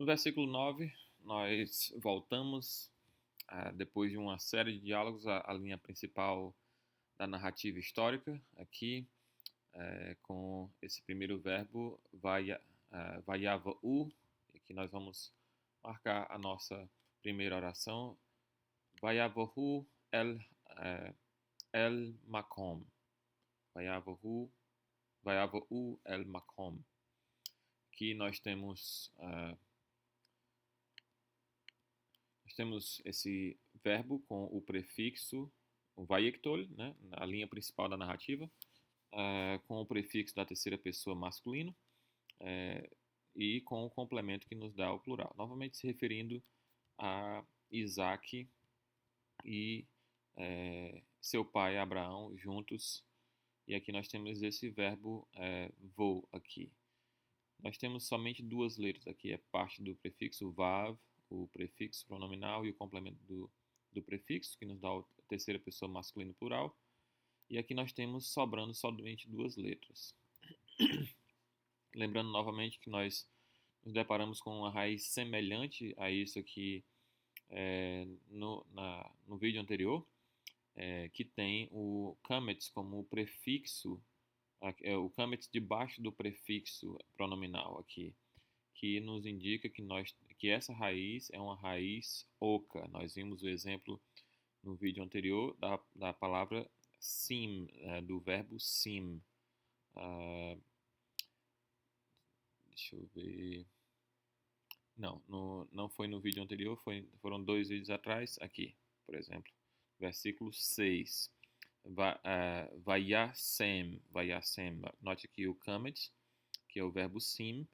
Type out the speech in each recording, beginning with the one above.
No versículo 9, nós voltamos, depois de uma série de diálogos, à linha principal da narrativa histórica, aqui, com esse primeiro verbo, vayava'u, e aqui nós vamos marcar a nossa primeira oração, vayava'u el makom, vayava'u, vayava'u el makom. Aqui nós temos esse verbo com o prefixo, o vayictol, né, na linha principal da narrativa, com o prefixo da terceira pessoa masculino, e com o complemento que nos dá o plural. Novamente se referindo a Isaac e seu pai Abraão juntos. E aqui nós temos esse verbo vou aqui. Nós temos somente duas letras aqui, é parte do prefixo vav, o prefixo pronominal e o complemento do prefixo, que nos dá a terceira pessoa masculino plural. E aqui nós temos sobrando somente duas letras. Lembrando novamente que nós nos deparamos com uma raiz semelhante a isso aqui no vídeo anterior, que tem o kametz como prefixo, o kametz debaixo do prefixo pronominal aqui, que nos indica que essa raiz é uma raiz oca. Nós vimos o exemplo no vídeo anterior da palavra sim, do verbo sim. Deixa eu ver. Não foi no vídeo anterior, foram dois vídeos atrás, aqui, por exemplo. Versículo 6. Vayasem. Note aqui o kametz, que é o verbo sim,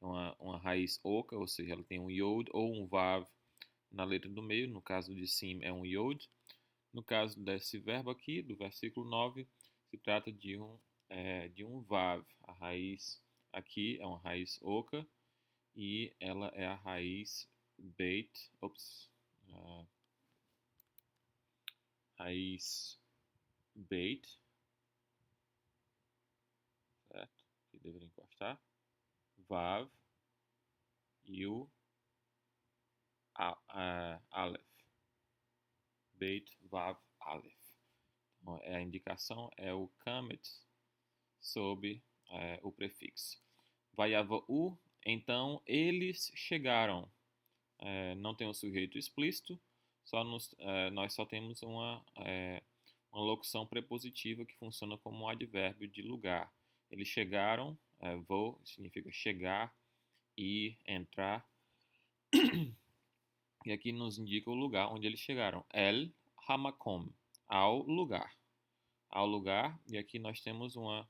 é uma raiz oca, ou seja, ela tem um yod ou um vav na letra do meio. No caso de sim é um yod. No caso desse verbo aqui, do versículo 9, se trata de um vav. A raiz aqui é uma raiz oca e ela é a raiz beit, raiz beit, certo? Que deveria encostar, vav e o aleph, beit, vav, aleph. Então, a indicação é o kametz sob o prefixo. Vayava'u, então eles chegaram. Não tem um sujeito explícito, nós só temos uma locução prepositiva que funciona como um advérbio de lugar. Eles chegaram, vou significa chegar, ir, entrar, e aqui nos indica o lugar onde eles chegaram. El Hamakom, ao lugar. Ao lugar, e aqui nós temos uma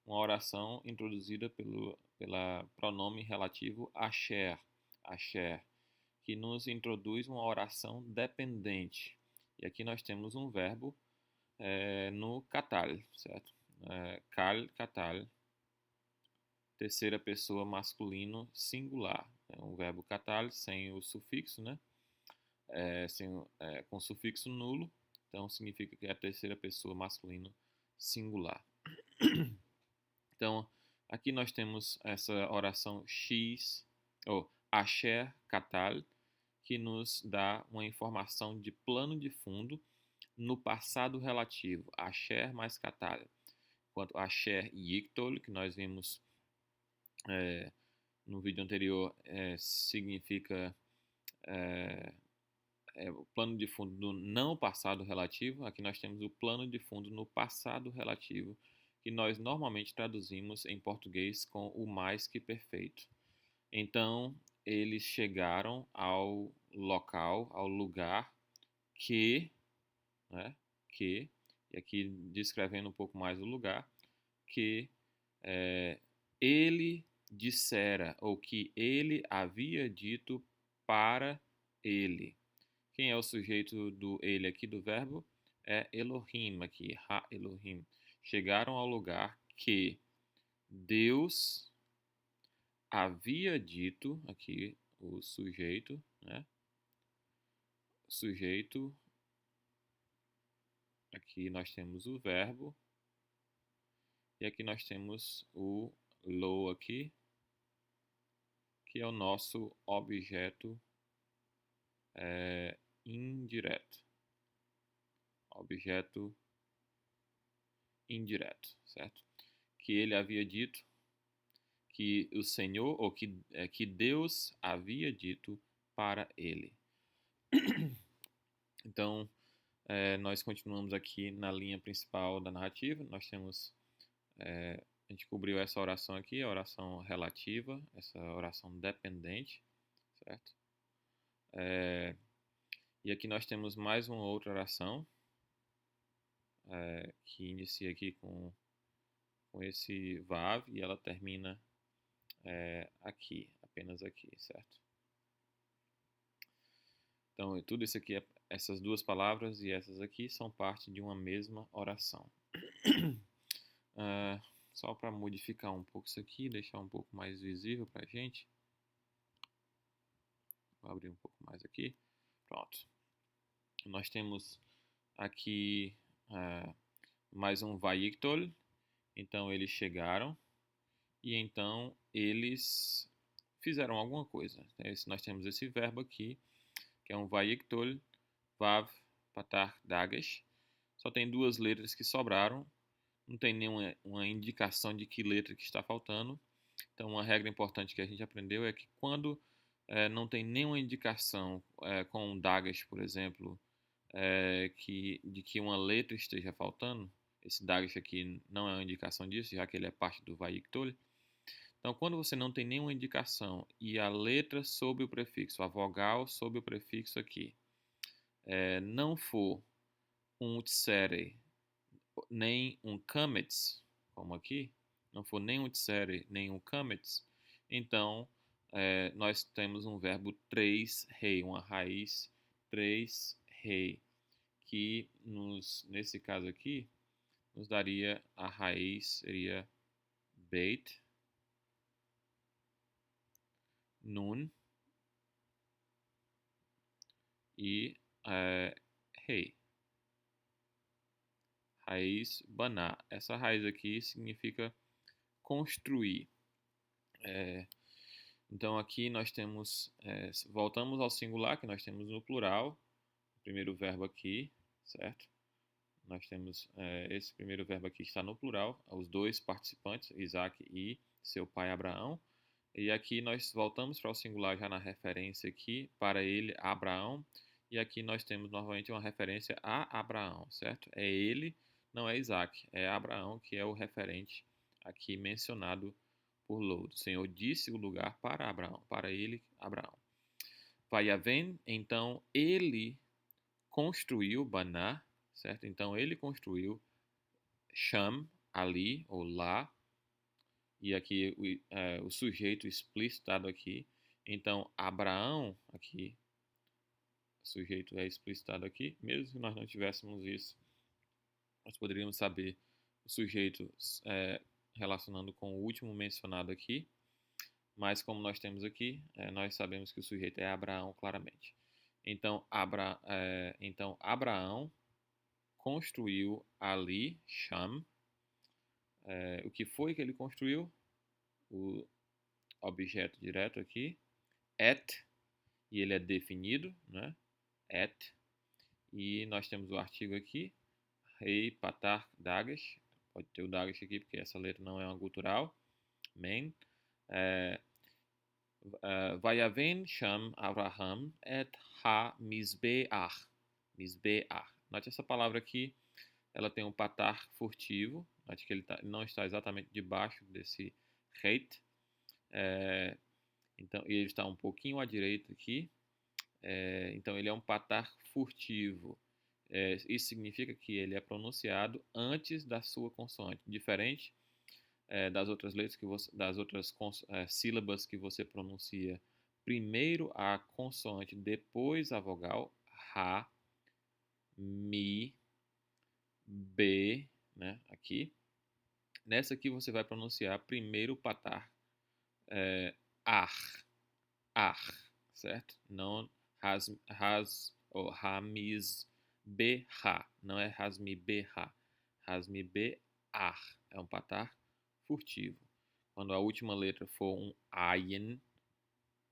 oração introduzida pela pronome relativo asher, que nos introduz uma oração dependente. E aqui nós temos um verbo no katal, certo? Kal, katal, terceira pessoa masculino singular. É um verbo katal sem o sufixo, né? Com sufixo nulo, então significa que é a terceira pessoa masculino singular. Então, aqui nós temos essa oração X, ou Asher Katal, que nos dá uma informação de plano de fundo no passado relativo. Asher mais Katal. Enquanto Asher Yiktol, que nós vimos no vídeo anterior, significa o plano de fundo do não passado relativo. Aqui nós temos o plano de fundo no passado relativo, que nós normalmente traduzimos em português com o mais que perfeito. Então, eles chegaram ao local, ao lugar que, e aqui descrevendo um pouco mais o lugar, que ele dissera, ou que ele havia dito para ele. Quem é o sujeito do ele aqui do verbo? É Elohim aqui, Ha-Elohim. Chegaram ao lugar que Deus havia dito, aqui o sujeito, né? Sujeito, aqui nós temos o verbo, e aqui nós temos o lo aqui, que é o nosso objeto indireto. Objeto indireto, certo? Que ele havia dito, que o Senhor, ou que Deus havia dito para ele. Então, nós continuamos aqui na linha principal da narrativa. Nós temos, a gente cobriu essa oração aqui, a oração relativa, essa oração dependente, certo? E aqui nós temos mais uma outra oração, que inicia aqui com esse vav e ela termina aqui, apenas aqui, certo? Então, tudo isso aqui, essas duas palavras e essas aqui são parte de uma mesma oração. Só para modificar um pouco isso aqui, deixar um pouco mais visível para a gente. Vou abrir um pouco mais aqui. Pronto. Nós temos aqui mais um Vayiktol. Então, eles chegaram e então eles fizeram alguma coisa. Nós temos esse verbo aqui, que é um Vayiktol, Vav, Patar, Dagesh. Só tem duas letras que sobraram. Não tem nenhuma indicação de que letra que está faltando. Então, uma regra importante que a gente aprendeu é que quando não tem nenhuma indicação com um Dagesh, por exemplo, de que uma letra esteja faltando, esse Dagesh aqui não é uma indicação disso, já que ele é parte do Vayiktol. Então, quando você não tem nenhuma indicação e a letra sob o prefixo, a vogal sob o prefixo aqui, não for um tsere nem um kametz, como aqui, não for nem um tsere nem um kametz, então nós temos um verbo 3-rei, uma raiz 3-rei, que nesse caso aqui nos daria a raiz, seria beit, nun e rei. Raiz baná. Essa raiz aqui significa construir. Então aqui nós temos, voltamos ao singular, que nós temos no plural, o primeiro verbo aqui, certo? Nós temos esse primeiro verbo aqui que está no plural, os dois participantes, Isaac e seu pai Abraão. E aqui nós voltamos para o singular já na referência aqui, para ele, Abraão. E aqui nós temos novamente uma referência a Abraão, certo? É ele, não é Isaac, é Abraão que é o referente aqui mencionado por Lod. O Senhor disse o lugar para Abraão, para ele, Abraão. Vayaven, então ele construiu Baná, certo? Então ele construiu Sham, ali ou lá, e aqui o sujeito explicitado aqui. Então Abraão aqui, o sujeito é explicitado aqui, mesmo que nós não tivéssemos isso, nós poderíamos saber o sujeito relacionando com o último mencionado aqui, mas como nós temos aqui, nós sabemos que o sujeito é Abraão claramente. Então Abraão construiu ali, Sham. O que foi que ele construiu? O objeto direto aqui, et, e ele é definido, né? Et, e nós temos o artigo aqui, rei, patar, dagesh, pode ter o dagesh aqui porque essa letra não é uma gutural, men, vayaven sham Avraham et ha mizbeach, mizbeach. Note essa palavra aqui, ela tem um patar furtivo, note que ele não está exatamente debaixo desse reit, então ele está um pouquinho à direita aqui, então ele é um patar furtivo. Isso significa que ele é pronunciado antes da sua consoante, diferente das outras letras das outras sílabas que você pronuncia primeiro a consoante, depois a vogal, ha, mi, be, né, aqui. Nessa aqui você vai pronunciar primeiro o patar ar, certo? Não ou hamiz beha, não é hasmi beha, hasmi bear, é um patar furtivo. Quando a última letra for um ayin,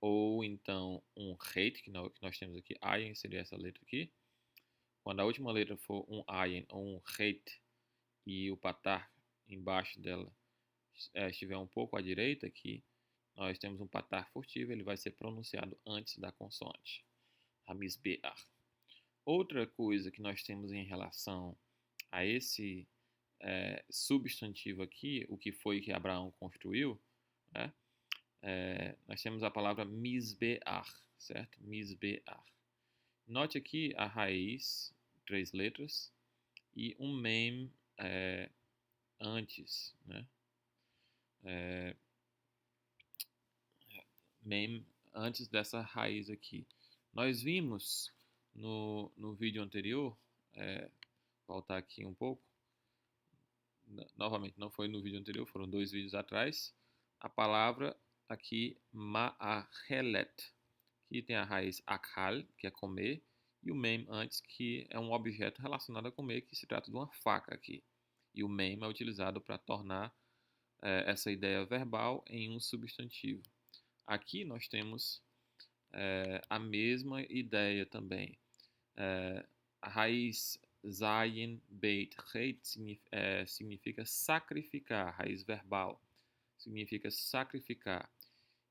ou então um reit, que nós temos aqui, ayin seria essa letra aqui. Quando a última letra for um ayin ou um reit e o patar embaixo dela estiver um pouco à direita aqui, nós temos um patar furtivo, ele vai ser pronunciado antes da consoante. Hamisbe'ar. Outra coisa que nós temos em relação a esse substantivo aqui, o que foi que Abraão construiu, né? Nós temos a palavra misbe'ar, certo? Misbe'ar. Note aqui a raiz, 3 letras, e um mem antes, né? Mem antes dessa raiz aqui. Nós vimos no vídeo anterior, voltar aqui um pouco, novamente, não foi no vídeo anterior, foram 2 vídeos atrás, a palavra aqui ma'achelet, que tem a raiz akhal, que é comer, e o mem antes, que é um objeto relacionado a comer, que se trata de uma faca aqui. E o mem é utilizado para tornar essa ideia verbal em um substantivo. Aqui nós temos a mesma ideia também. A raiz zayin beit reit significa sacrificar, raiz verbal, significa sacrificar.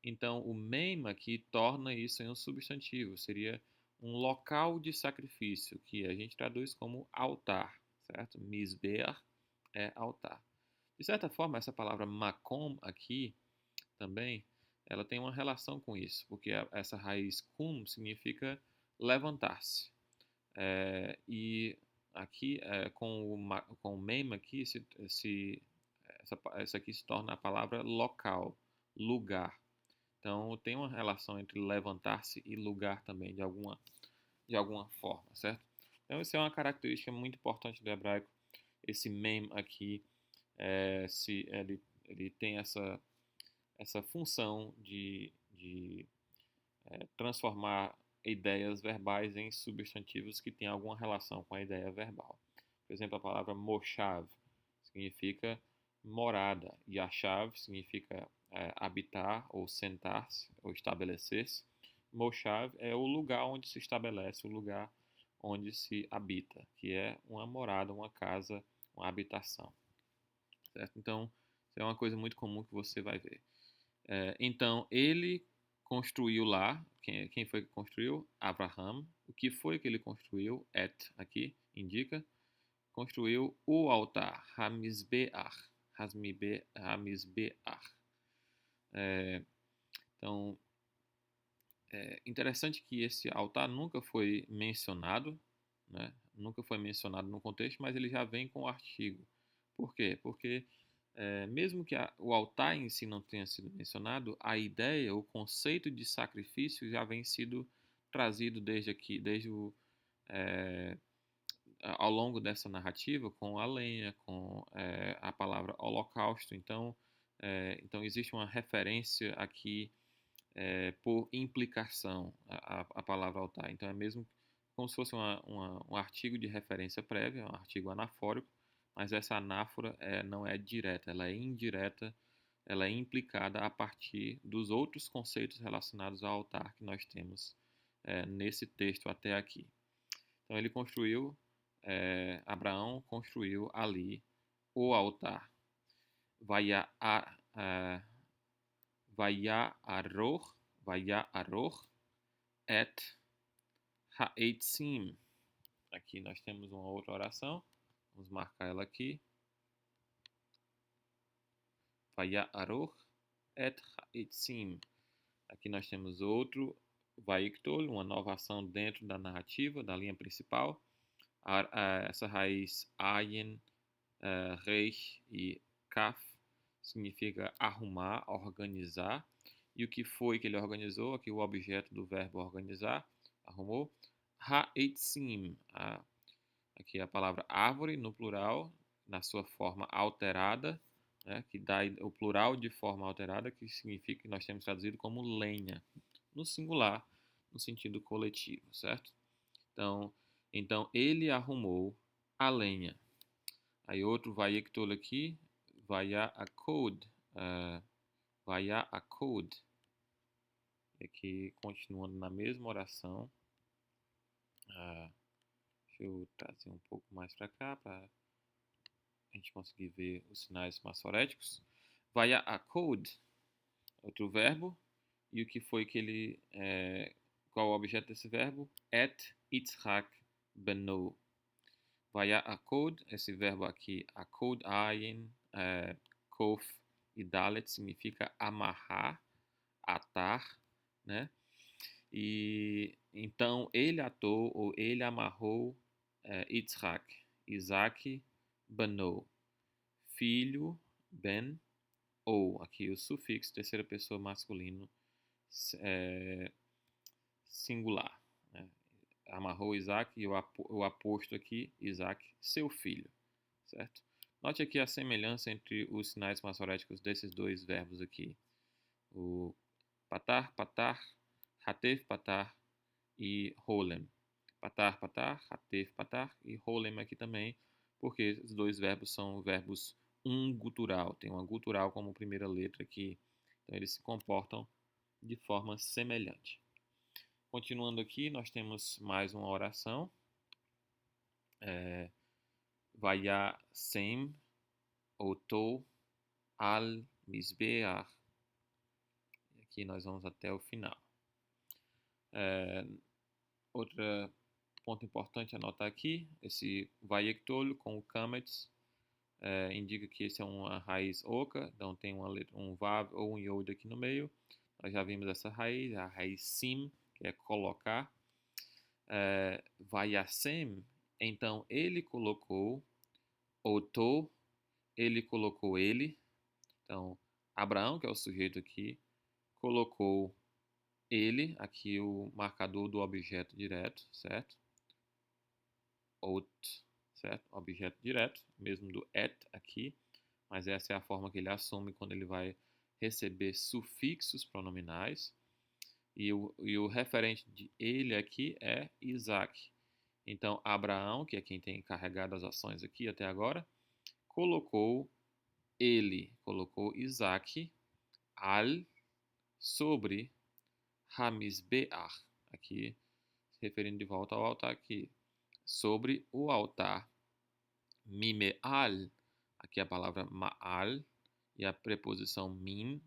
Então, o mem aqui torna isso em um substantivo, seria um local de sacrifício, que a gente traduz como altar, certo? Misber é altar. De certa forma, essa palavra makom aqui também, ela tem uma relação com isso, porque essa raiz kum significa levantar-se. E aqui, com o mem aqui, essa aqui se torna a palavra local, lugar. Então, tem uma relação entre levantar-se e lugar também, de alguma forma, certo? Então, isso é uma característica muito importante do hebraico. Esse mem aqui, ele tem essa função de transformar ideias verbais em substantivos que têm alguma relação com a ideia verbal. Por exemplo, a palavra moshav significa morada, yashav significa habitar ou sentar-se ou estabelecer-se. Moshav é o lugar onde se estabelece, o lugar onde se habita, que é uma morada, uma casa, uma habitação. Certo? Então, isso é uma coisa muito comum que você vai ver. Então, ele construiu lá. Quem foi que construiu? Abraham. O que foi que ele construiu? Aqui indica. Construiu o altar. Hamizbe'ar. Hamizbe'ar. Então, é interessante que esse altar nunca foi mencionado, né? Nunca foi mencionado no contexto, mas ele já vem com o artigo. Por quê? Porque mesmo que o altar em si não tenha sido mencionado, a ideia, o conceito de sacrifício já vem sido trazido ao longo dessa narrativa, com a lenha, com a palavra holocausto. Então existe uma referência aqui por implicação a palavra altar. Então é mesmo como se fosse um artigo de referência prévia, um artigo anafórico, mas essa anáfora não é direta, ela é indireta, ela é implicada a partir dos outros conceitos relacionados ao altar que nós temos nesse texto até aqui. Então ele construiu, Abraão construiu ali o altar. Vaya'aroch et ha'etzim. Aqui nós temos uma outra oração. Vamos marcar ela aqui. Vaya'aroch et ha'etzim. Aqui nós temos outro Vayiktor, uma nova ação dentro da narrativa, da linha principal. Essa raiz ayin, reich e kaf significa arrumar, organizar. E o que foi que ele organizou? Aqui o objeto do verbo organizar, arrumou. Ha'etzim, aqui a palavra árvore no plural, na sua forma alterada, né, que dá o plural de forma alterada, que significa que nós temos traduzido como lenha, no singular, no sentido coletivo, certo? Então ele arrumou a lenha. Aí outro vayiktor aqui, vaya'akod, vaya'akod. Aqui, continuando na mesma oração. Deixa eu trazer um pouco mais para cá, para a gente conseguir ver os sinais maçoréticos. Vaya code, outro verbo. E o que foi que ele... qual é o objeto desse verbo? Et Yitzhak beno. Vaya code, esse verbo aqui, akod, ayin, kof e dalet, significa amarrar, atar, né? E então ele atou ou ele amarrou Yitzhak, Isaac, beno, filho, ben, ou, aqui o sufixo terceira pessoa masculino singular, né? Amarrou Isaac e o aposto aqui, Isaac, seu filho, certo? Note aqui a semelhança entre os sinais maçoréticos desses dois verbos aqui. O patar, patar, hatef, patar e holem. Patar, patar, hatef, patar e holem aqui também, porque os dois verbos são verbos gutural. Tem uma gutural como primeira letra aqui. Então eles se comportam de forma semelhante. Continuando aqui, nós temos mais uma oração. Vaya sem oto al misbeach. Aqui nós vamos até o final. Outro ponto importante a anotar aqui, esse vayectol com o kametz indica que esse é uma raiz oca, então tem uma letra, um vav ou um yod aqui no meio. Nós já vimos essa raiz, a raiz sim, que é colocar. Vayasem, então ele colocou, oto, ele colocou ele. Então, Abraão, que é o sujeito aqui, colocou ele, aqui o marcador do objeto direto, certo? Ot, certo? Objeto direto, mesmo do et aqui, mas essa é a forma que ele assume quando ele vai receber sufixos pronominais. E o referente de ele aqui é Isaac. Então, Abraão, que é quem tem carregado as ações aqui até agora, colocou Isaac al, sobre Hamizbeach, aqui se referindo de volta ao altar aqui, sobre o altar. Mimeal, aqui a palavra ma'al e a preposição min,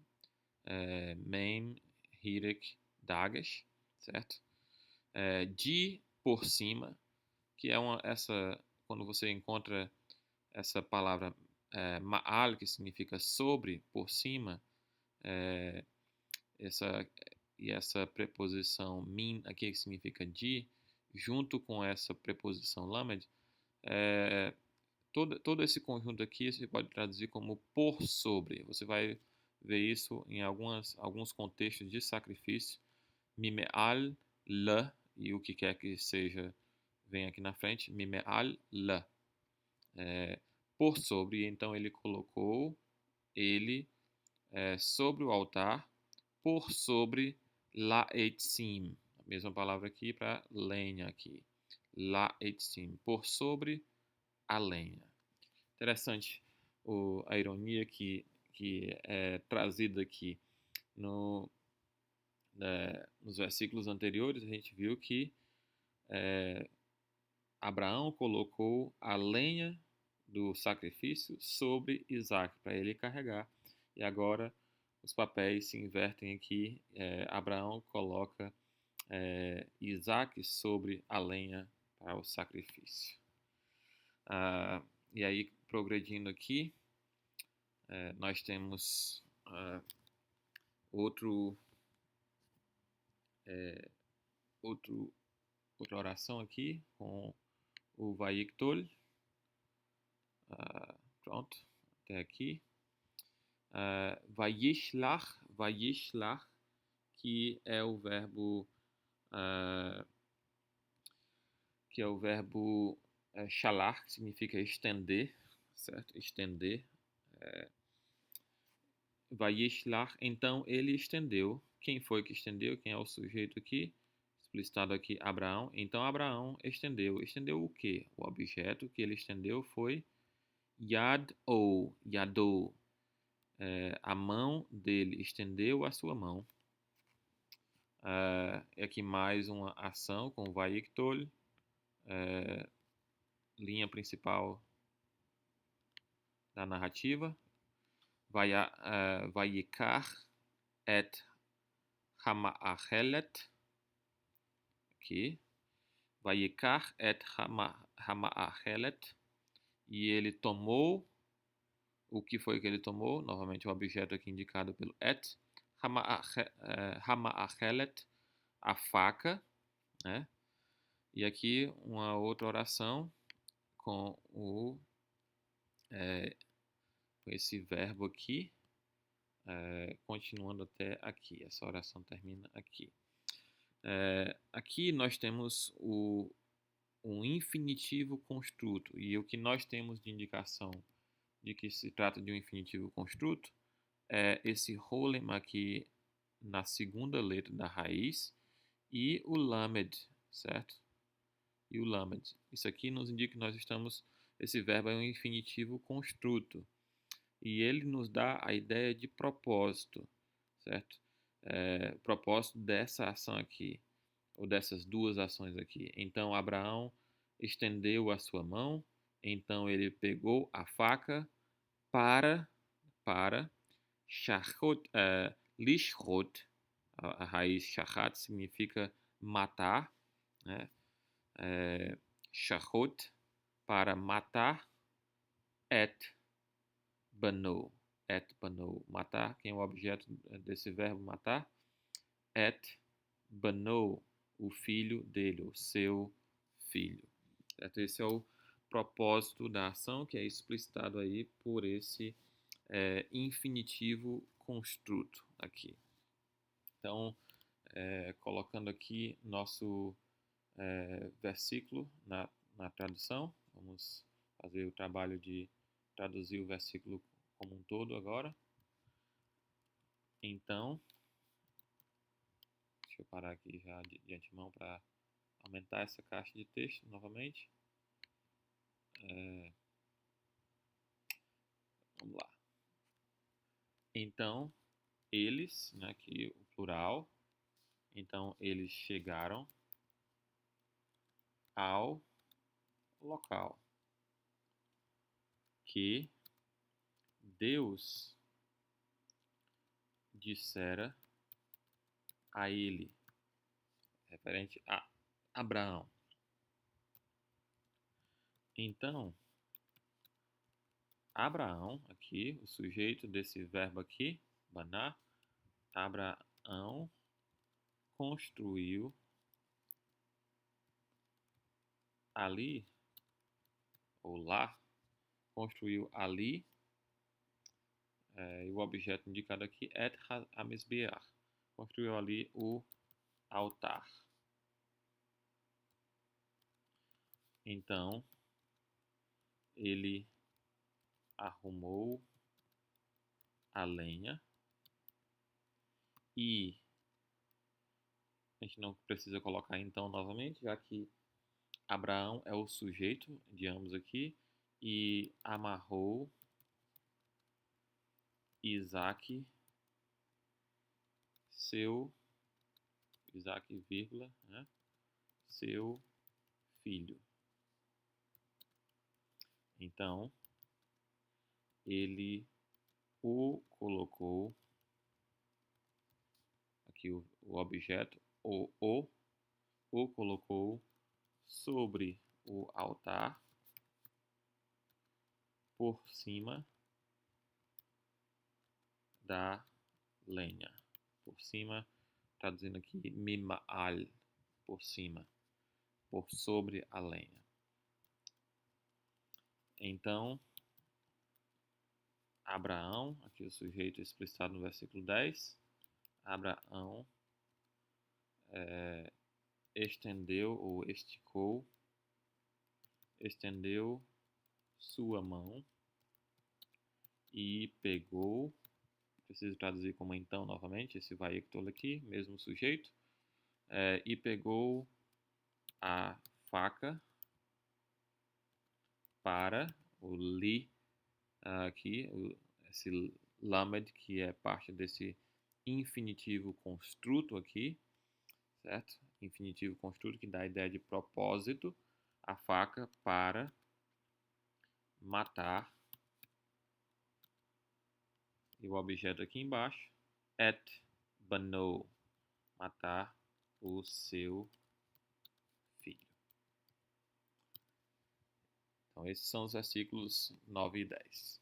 mem, hirek, dagesh, certo? De por cima, que é quando você encontra essa palavra ma'al, que significa sobre, por cima, essa preposição min aqui, que significa de, junto com essa preposição lamed, todo esse conjunto aqui você pode traduzir como por sobre. Você vai ver isso em alguns contextos de sacrifício. Mimeal la, e o que quer que seja, vem aqui na frente, mimeal la. Por sobre, então ele colocou ele sobre o altar, por sobre la etzim. A mesma palavra aqui para lenha aqui. La etzim, por sobre a lenha. Interessante a ironia que é trazida aqui nos versículos anteriores. A gente viu que Abraão colocou a lenha do sacrifício sobre Isaac para ele carregar. E agora os papéis se invertem aqui. Abraão coloca Isaac sobre a lenha para o sacrifício. E aí, progredindo aqui, nós temos outra oração aqui com o Vayictol. Pronto, até aqui. Vayishlach, que é o verbo shalar, que significa estender, certo? Estender. Vayishlach, então ele estendeu. Quem foi que estendeu? Quem é o sujeito aqui? Explicitado aqui, Abraão. Então Abraão estendeu. Estendeu o quê? O objeto que ele estendeu foi yad ou yadou. A mão dele, estendeu a sua mão. É aqui mais uma ação com Vayikdol, linha principal da narrativa. Vayikar et Hama'achelet, aqui. Vayikar et Hama'achelet, e ele tomou. O que foi que ele tomou? Novamente o objeto aqui indicado pelo et. Hama'achelet, a faca, né? E aqui uma outra oração com esse verbo aqui, continuando até aqui. Essa oração termina aqui. Aqui nós temos um infinitivo construto, e o que nós temos de indicação de que se trata de um infinitivo construto é esse rolem aqui na segunda letra da raiz e o lamed, certo? E o lamed. Isso aqui nos indica que nós estamos, esse verbo é um infinitivo construto, e ele nos dá a ideia de propósito, certo? Propósito dessa ação aqui, ou dessas duas ações aqui. Então Abraão estendeu a sua mão, então ele pegou a faca para shachot, lishrot, a raiz shachat significa matar, né? Shachot, para matar, et bano, matar, quem é o objeto desse verbo matar? Et bano, o filho dele, o seu filho. Certo? Esse é o propósito da ação, que é explicitado aí por esse infinitivo construto aqui. Então, colocando aqui nosso versículo na tradução, vamos fazer o trabalho de traduzir o versículo como um todo agora. Então, deixa eu parar aqui já de antemão para aumentar essa caixa de texto novamente. Vamos lá. Então, eles, né, aqui o plural, então eles chegaram ao local que Deus dissera a ele, referente a Abraão. Então, Abraão, aqui, o sujeito desse verbo aqui, baná, Abraão construiu ali, ou lá, construiu ali, e o objeto indicado aqui é HaMizbeach, construiu ali o altar. Então, ele arrumou a lenha e a gente não precisa colocar então novamente, já que Abraão é o sujeito de ambos aqui, e amarrou Isaac, vírgula, né, seu filho. Então, ele o colocou, aqui o objeto, o colocou sobre o altar, por cima da lenha. Por cima, traduzindo aqui, mima'al, por cima, por sobre a lenha. Então, Abraão, aqui o sujeito explicitado no versículo 10, Abraão estendeu ou estendeu sua mão e pegou, preciso traduzir como então novamente, esse Vayikdol aqui, mesmo sujeito, e pegou a faca para o li, aqui, esse lamed, que é parte desse infinitivo construto aqui, certo? Infinitivo construto que dá a ideia de propósito, a faca para matar, e o objeto aqui embaixo, et bano, matar o seu filho. Então, esses são os versículos 9 e 10.